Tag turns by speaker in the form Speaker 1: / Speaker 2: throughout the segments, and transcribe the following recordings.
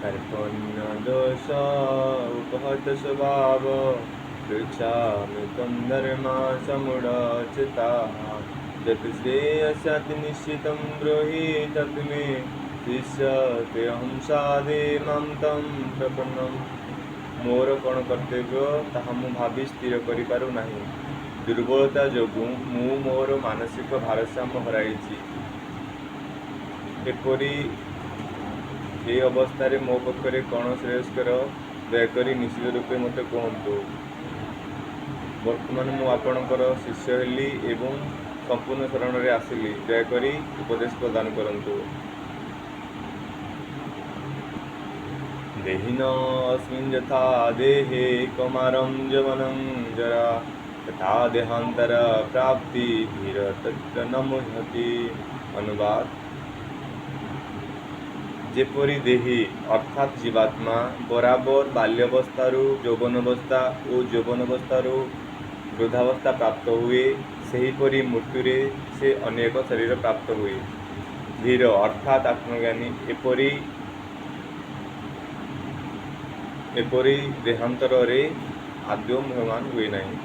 Speaker 1: कर्पण्य दोष उपहत स्वभाव पृच्छामि त्वं धर्मासमुडाचिताः यत् श्रेयस्याति निश्चितं ब्रूहि तत् मे शिष्यतेऽहं साधे मां तं प्रपन्नम्। मोर कौन कर्तव्य ताहा मु भावी स्थिर करिपारु नाही। दुर्बलता जोगु मु मोर मानसिक भारसाम्य हराइछि। एपरी ए अवस्था रे मो पक्षरे कौन श्रेयस्कर दयाकरी निश्चित रूपे मते कहतु। वर्तमान मु आपणकर शिष्य हेली एवं संपूर्ण शरण रे आसिली, दयाकरी उपदेश प्रदान करंतु। देहिनोऽस्मिन् यथा देहे कौमारं यवनं जरा तथा देहांतर प्राप्ति धीर तत्र न मुह्यति। अनुवाद, जेपरी देही अर्थात जीवात्मा बराबर बाल्यावस्थारू यौवनावस्था और यौवनावस्थारू वृद्धावस्था प्राप्त हुए, सेहीपरि मृत्युरे से अनेक शरीर प्राप्त हुए। धीर अर्थात आत्मज्ञानी एपरी देहांतर रे आद्य मुह्यमान हुए नहीं।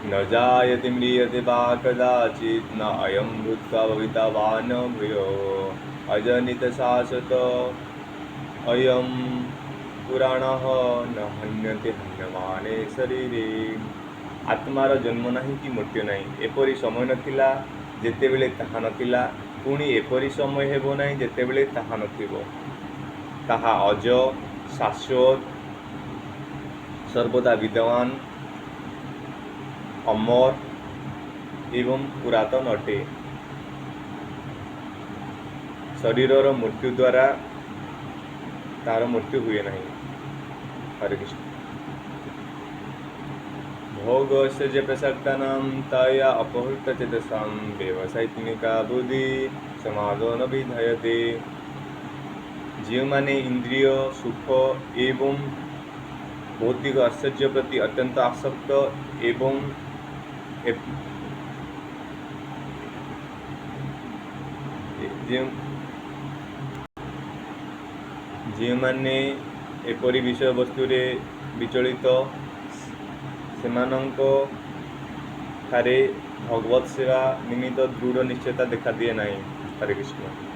Speaker 1: न जायते म्रियते वा कदाचित् न अयं भूत्वा भविता वा न भूयो अजनित शाश्वत अयं पुराणः न हन्यते हन्यमाने शरीरे। आत्मार जन्म नहीं कि मृत्यु नहीं। एपरी समय नथिला जेतेबेले ताहा नथिला, पुणी एपरी समय हेबो नहीं जेतेबेले ताहा नथिबो। ताहा अज शाश्वत सर्वदा विद्यमान अमर एवं पुरातन अटे। शरीरर मृत्यु द्वारा तार मृत्यु हुए नहीं। हरे कृष्ण। भोगस्य च प्रसक्तानां तया अपहृतचेतसां व्यवसायिका बुद्धि समादो न विधयते। जो माने इंद्रिय सुख एवं भौतिक आश्चर्य प्रति अत्यंत आसक्त एवं जो माने एपरी विषय वस्तु रे विचलित सेमानंको ठारे भगवत सेवा निमित्त दृढ़ निश्चयता देखा दिए नहीं। हरे कृष्ण।